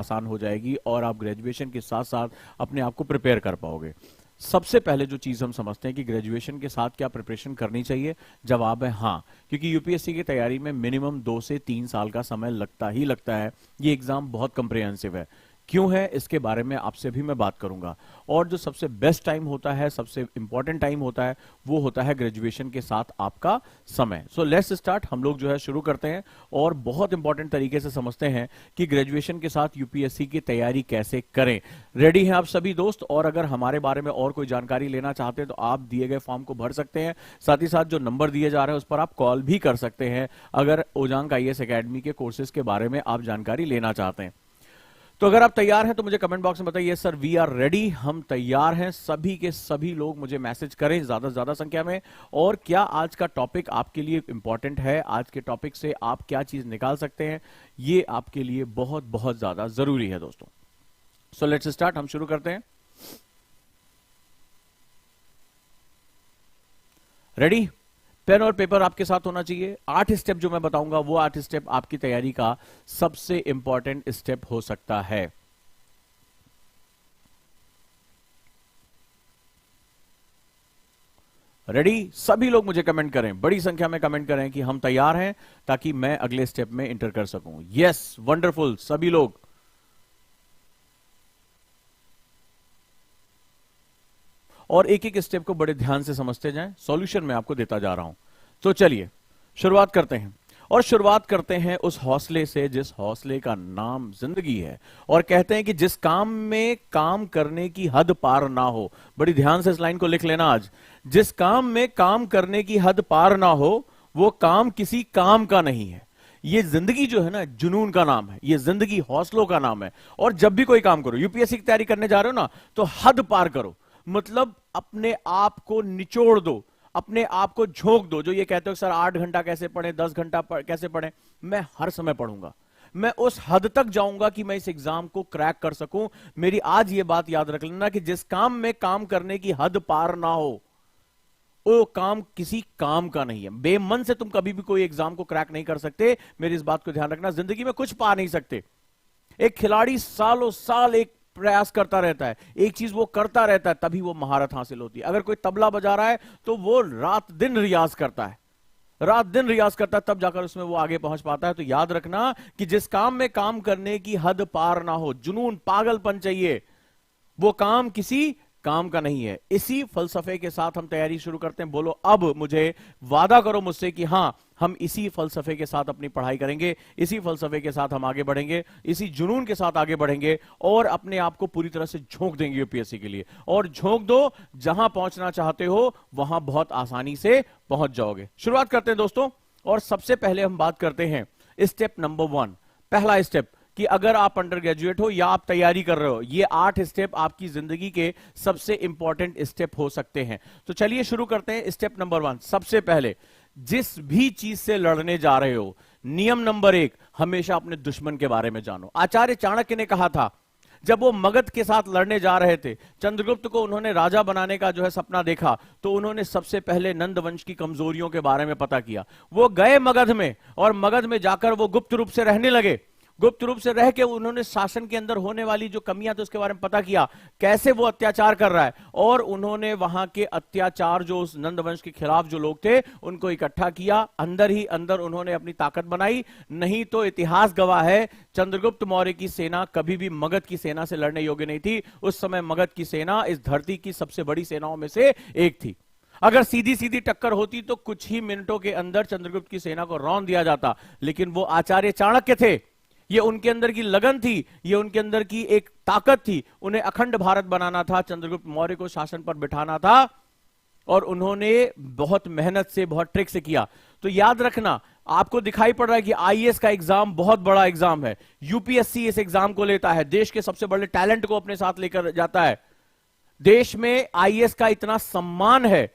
आसान हो जाएगी और आप ग्रेजुएशन के साथ साथ अपने आप को प्रिपेयर कर पाओगे। सबसे पहले जो चीज हम समझते हैं कि ग्रेजुएशन के साथ क्या प्रिपरेशन करनी चाहिए, जवाब है हाँ, क्योंकि यूपीएससी की तैयारी में मिनिमम 2 से 3 साल का समय लगता ही लगता है। ये एग्जाम बहुत कंप्रिहेंसिव है। क्यों है इसके बारे में आपसे भी मैं बात करूंगा। और जो सबसे बेस्ट टाइम होता है, सबसे इंपॉर्टेंट टाइम होता है, वो होता है ग्रेजुएशन के साथ आपका समय। सो लेट्स स्टार्ट, हम लोग जो है शुरू करते हैं और बहुत इंपॉर्टेंट तरीके से समझते हैं कि ग्रेजुएशन के साथ यूपीएससी की तैयारी कैसे करें। रेडी हैं आप सभी दोस्त? और अगर हमारे बारे में और कोई जानकारी लेना चाहते हैं तो आप दिए गए फॉर्म को भर सकते हैं। साथ ही साथ जो नंबर दिए जा रहे हैं उस पर आप कॉल भी कर सकते हैं अगर ओजांग आईएएस एकेडमी के कोर्सेज के बारे में आप जानकारी लेना चाहते हैं। तो अगर आप तैयार हैं तो मुझे कमेंट बॉक्स में बताइए सर वी आर रेडी, हम तैयार हैं। सभी के सभी लोग मुझे मैसेज करें ज्यादा से ज्यादा संख्या में। और क्या आज का टॉपिक आपके लिए इंपॉर्टेंट है, आज के टॉपिक से आप क्या चीज निकाल सकते हैं, ये आपके लिए बहुत बहुत ज्यादा जरूरी है दोस्तों। सो लेट्स स्टार्ट, हम शुरू करते हैं। रेडी? पेन और पेपर आपके साथ होना चाहिए। 8 स्टेप जो मैं बताऊंगा वो 8 स्टेप आपकी तैयारी का सबसे इंपॉर्टेंट स्टेप हो सकता है। रेडी? सभी लोग मुझे कमेंट करें, बड़ी संख्या में कमेंट करें कि हम तैयार हैं, ताकि मैं अगले स्टेप में इंटर कर सकूं। यस, वंडरफुल, सभी लोग। और एक एक स्टेप को बड़े ध्यान से समझते जाएं, सॉल्यूशन मैं आपको देता जा रहा हूं। तो चलिए शुरुआत करते हैं। और शुरुआत करते हैं उस हौसले से जिस हौसले का नाम जिंदगी है। और कहते हैं कि जिस काम में काम करने की हद पार ना हो, बड़ी ध्यान से इस लाइन को लिख लेना आज, जिस काम में काम करने की हद पार ना हो वो काम किसी काम का नहीं है। ये जिंदगी जो है ना, जुनून का नाम है, ये जिंदगी हौसलों का नाम है। और जब भी कोई काम करो, यूपीएससी की तैयारी करने जा रहे हो ना, तो हद पार करो, मतलब अपने आप को निचोड़ दो, अपने आप को झोंक दो। जो ये कहते हो सर 8 घंटा कैसे पढ़े, 10 घंटा कैसे पढ़े, मैं हर समय पढ़ूंगा, मैं उस हद तक जाऊंगा कि मैं इस एग्जाम को क्रैक कर सकूं। मेरी आज ये बात याद रख लेना कि जिस काम में काम करने की हद पार ना हो वो काम किसी काम का नहीं है। बेमन से तुम कभी भी कोई एग्जाम को क्रैक नहीं कर सकते। मेरी इस बात को ध्यान रखना, जिंदगी में कुछ पा नहीं सकते। एक खिलाड़ी सालों साल एक प्रयास करता रहता है, एक चीज वो करता रहता है, तभी वो महारत हासिल होती है। अगर कोई तबला बजा रहा है तो वो रात दिन रियाज करता है, रात दिन रियाज करता है, तब जाकर उसमें वो आगे पहुंच पाता है। तो याद रखना कि जिस काम में काम करने की हद पार ना हो, जुनून पागलपन चाहिए, वो काम किसी काम का नहीं है। इसी फलसफे के साथ हम तैयारी शुरू करते हैं। बोलो अब मुझे वादा करो मुझसे कि हां हम इसी फलसफे के साथ अपनी पढ़ाई करेंगे, इसी फलसफे के साथ हम आगे बढ़ेंगे, इसी जुनून के साथ आगे बढ़ेंगे और अपने आप को पूरी तरह से झोंक देंगे यूपीएससी के लिए। और झोंक दो, जहां पहुंचना चाहते हो वहां बहुत आसानी से पहुंच जाओगे। शुरुआत करते हैं दोस्तों। और सबसे पहले हम बात करते हैं स्टेप नंबर 1। पहला स्टेप कि अगर आप अंडर ग्रेजुएट हो या आप तैयारी कर रहे हो, ये 8 स्टेप आपकी जिंदगी के सबसे इंपॉर्टेंट स्टेप हो सकते हैं। तो चलिए शुरू करते हैं। स्टेप नंबर 1, सबसे पहले जिस भी चीज से लड़ने जा रहे हो, नियम नंबर 1, हमेशा अपने दुश्मन के बारे में जानो। आचार्य चाणक्य ने कहा था, जब वो मगध के साथ लड़ने जा रहे थे, चंद्रगुप्त को उन्होंने राजा बनाने का जो है सपना देखा, तो उन्होंने सबसे पहले नंद वंश की कमजोरियों के बारे में पता किया। वो गए मगध में और मगध में जाकर वो गुप्त रूप से रहने लगे। गुप्त रूप से रह के उन्होंने शासन के अंदर होने वाली जो कमियां थी उसके बारे में पता किया, कैसे वो अत्याचार कर रहा है। और उन्होंने वहां के अत्याचार, जो उस नंदवंश के खिलाफ जो लोग थे, उनको इकट्ठा किया, अंदर ही अंदर उन्होंने अपनी ताकत बनाई। नहीं तो इतिहास गवाह है, चंद्रगुप्त मौर्य की सेना कभी भी मगध की सेना से लड़ने योग्य नहीं थी। उस समय मगध की सेना इस धरती की सबसे बड़ी सेनाओं में से एक थी। अगर सीधी सीधी टक्कर होती तो कुछ ही मिनटों के अंदर चंद्रगुप्त की सेना को रौंद दिया जाता। लेकिन वो आचार्य चाणक्य थे, ये उनके अंदर की लगन थी, ये उनके अंदर की एक ताकत थी। उन्हें अखंड भारत बनाना था, चंद्रगुप्त मौर्य को शासन पर बिठाना था, और उन्होंने बहुत मेहनत से, बहुत ट्रिक से किया। तो याद रखना, आपको दिखाई पड़ रहा है कि आईएएस का एग्जाम बहुत बड़ा एग्जाम है। यूपीएससी इस एग्जाम को लेता है, देश के सबसे बड़े टैलेंट को अपने साथ लेकर जाता है। देश में आईएएस का इतना सम्मान है,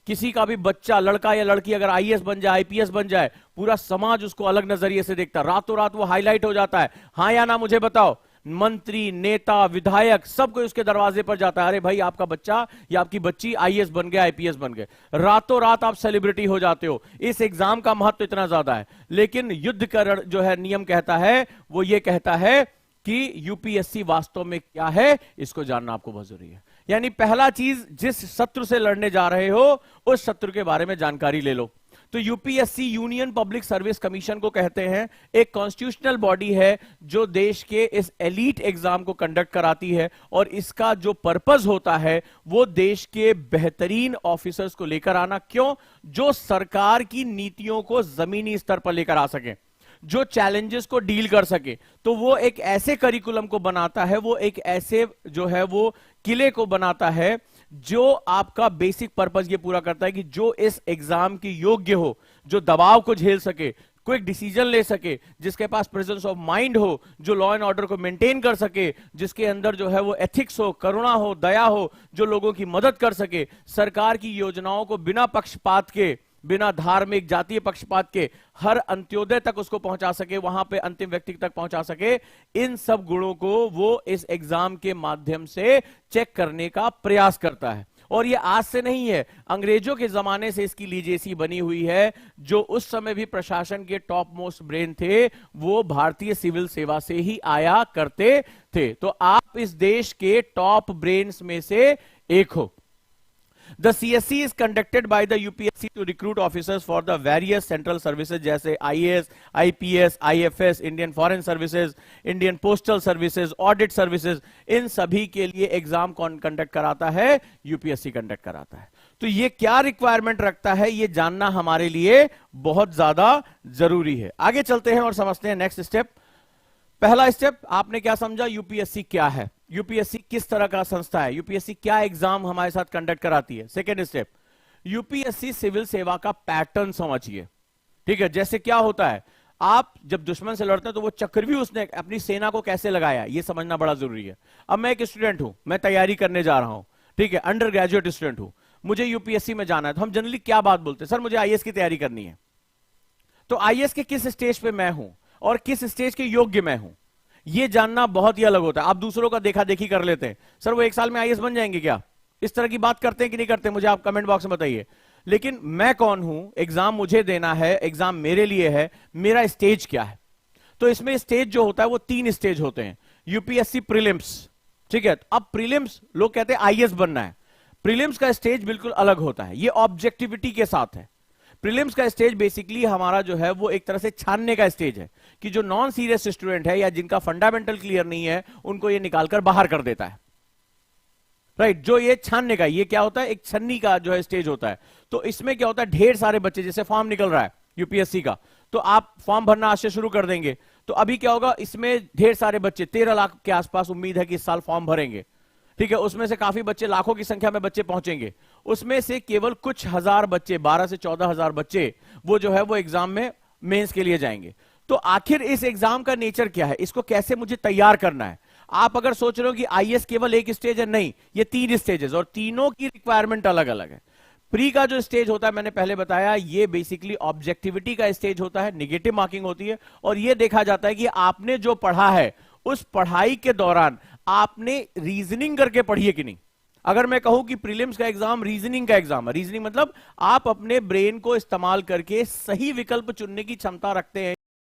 किसी का भी बच्चा, लड़का या लड़की अगर आईएएस बन जाए, आईपीएस बन जाए, पूरा समाज उसको अलग नजरिए से देखता है, रातों रात वो हाईलाइट हो जाता है। हां या ना मुझे बताओ। मंत्री, नेता, विधायक सब कोई उसके दरवाजे पर जाता है, अरे भाई आपका बच्चा या आपकी बच्ची आईएएस बन गया, आईपीएस बन गए। रातों रात आप सेलिब्रिटी हो जाते हो। इस एग्जाम का महत्व इतना ज्यादा है। लेकिन युद्ध का जो है नियम कहता है, वो ये कहता है कि यूपीएससी वास्तव में क्या है, इसको जानना आपको बहुत जरूरी है। यानी पहला चीज, जिस शत्रु से लड़ने जा रहे हो उस शत्रु के बारे में जानकारी ले लो। तो UPSC union public service commission को कहते हैं, एक कॉन्स्टिट्यूशनल बॉडी है जो देश के इस एलीट एग्जाम को कंडक्ट कराती है, और इसका जो पर्पस होता है वो देश के बेहतरीन ऑफिसर्स को लेकर आना। क्यों? जो सरकार की नीतियों को जमीनी स्तर पर लेकर आ सके, जो चैलेंजेस को डील कर सके। तो वो एक ऐसे करिकुलम को बनाता है, वो एक ऐसे जो है वो किले को बनाता है जो आपका बेसिक पर्पस ये पूरा करता है कि जो इस एग्जाम की योग्य हो, जो दबाव को झेल सके, क्विक डिसीजन ले सके, जिसके पास प्रेजेंस ऑफ माइंड हो, जो लॉ एंड ऑर्डर को मेंटेन कर सके, जिसके अंदर जो है वो एथिक्स हो, करुणा हो, दया हो, जो लोगों की मदद कर सके, सरकार की योजनाओं को बिना पक्षपात के, बिना धार्मिक जातीय पक्षपात के हर अंत्योदय तक उसको पहुंचा सके, वहां पे अंतिम व्यक्ति तक पहुंचा सके। इन सब गुणों को वो इस एग्जाम के माध्यम से चेक करने का प्रयास करता है। और ये आज से नहीं है, अंग्रेजों के जमाने से इसकी लीजेसी बनी हुई है। जो उस समय भी प्रशासन के टॉप मोस्ट ब्रेन थे वो भारतीय सिविल सेवा से ही आया करते थे। तो आप इस देश के टॉप ब्रेन्स में से एक हो। The CSC is conducted by the UPSC to recruit officers for the various central services जैसे IAS, IPS, IFS, Indian Foreign Services, Indian Postal Services, Audit Services, इन सभी के लिए एग्जाम कौन कंडक्ट कराता है? यूपीएससी कंडक्ट कराता है। तो ये क्या रिक्वायरमेंट रखता है, ये जानना हमारे लिए बहुत ज्यादा जरूरी है। आगे चलते हैं और समझते हैं नेक्स्ट स्टेप। पहला स्टेप आपने क्या समझा, यूपीएससी क्या है, यूपीएससी किस तरह का संस्था है, यूपीएससी क्या एग्जाम हमारे साथ कंडक्ट कराती है। सेकेंड स्टेप, यूपीएससी सिविल सेवा का पैटर्न समझिए। ठीक है, जैसे क्या होता है, आप जब दुश्मन से लड़ते हैं तो वो चक्रव्यूह उसने अपनी सेना को कैसे लगाया, ये समझना बड़ा जरूरी है। अब मैं एक स्टूडेंट हूं, मैं तैयारी करने जा रहा हूं, ठीक है, अंडर ग्रेजुएट स्टूडेंट हूं, मुझे यूपीएससी में जाना है। तो हम जनरली क्या बात बोलते हैं, सर मुझे आईएएस की तैयारी करनी है। तो आईएएस के किस स्टेज पे मैं हूं और किस स्टेज के योग्य मैं हूं, ये जानना बहुत ही अलग होता है। आप दूसरों का देखा देखी कर लेते हैं, सर वो 1 साल में आईएएस बन जाएंगे क्या, इस तरह की बात करते हैं कि नहीं करते, मुझे आप कमेंट बॉक्स में बताइए। लेकिन मैं कौन हूं, एग्जाम मुझे देना है, एग्जाम मेरे लिए है, मेरा स्टेज क्या है। तो इसमें स्टेज जो होता है वो 3 स्टेज होते हैं। यूपीएससी प्रीलिम्स, ठीक है, अब प्रीलिम्स लोग कहते हैं आईएएस बनना है, प्रीलिम्स का स्टेज बिल्कुल अलग होता है, ये ऑब्जेक्टिविटी के साथ है। प्रीलिम्स का स्टेज बेसिकली हमारा जो है वो एक तरह से छानने का स्टेज है कि जो नॉन सीरियस स्टूडेंट है या जिनका फंडामेंटल क्लियर नहीं है उनको ये निकालकर बाहर कर देता है, राइट। जो ये छानने का, ये क्या होता है, एक छन्नी का जो है स्टेज होता है। तो इसमें क्या होता है, ढेर सारे बच्चे, जैसे फॉर्म निकल रहा है यूपीएससी का, तो आप फॉर्म भरना आज से शुरू कर देंगे। तो अभी क्या होगा, इसमें ढेर सारे बच्चे, 13 लाख के आसपास उम्मीद है कि इस साल फॉर्म भरेंगे, ठीक है। उसमें से काफी बच्चे, लाखों की संख्या में बच्चे पहुंचेंगे, उसमें से केवल कुछ हजार बच्चे, 12 से 14 हजार बच्चे वो जो है वो एग्जाम में मेंस के लिए जाएंगे। तो आखिर इस एग्जाम का नेचर क्या है, इसको कैसे मुझे तैयार करना है। आप अगर सोच रहे हो कि आईएएस केवल एक स्टेज है, नहीं, ये 3 स्टेजेस और तीनों की रिक्वायरमेंट अलग अलग है। प्री का जो स्टेज होता है मैंने पहले बताया, ये बेसिकली ऑब्जेक्टिविटी का स्टेज होता है, निगेटिव मार्किंग होती है, और ये देखा जाता है कि आपने जो पढ़ा है उस पढ़ाई के दौरान आपने रीजनिंग करके पढ़ी है कि नहीं। अगर मैं कहूं कि प्रीलिम्स का एग्जाम रीजनिंग का एग्जाम है, रीजनिंग मतलब आप अपने ब्रेन को इस्तेमाल करके सही विकल्प चुनने की क्षमता रखते हैं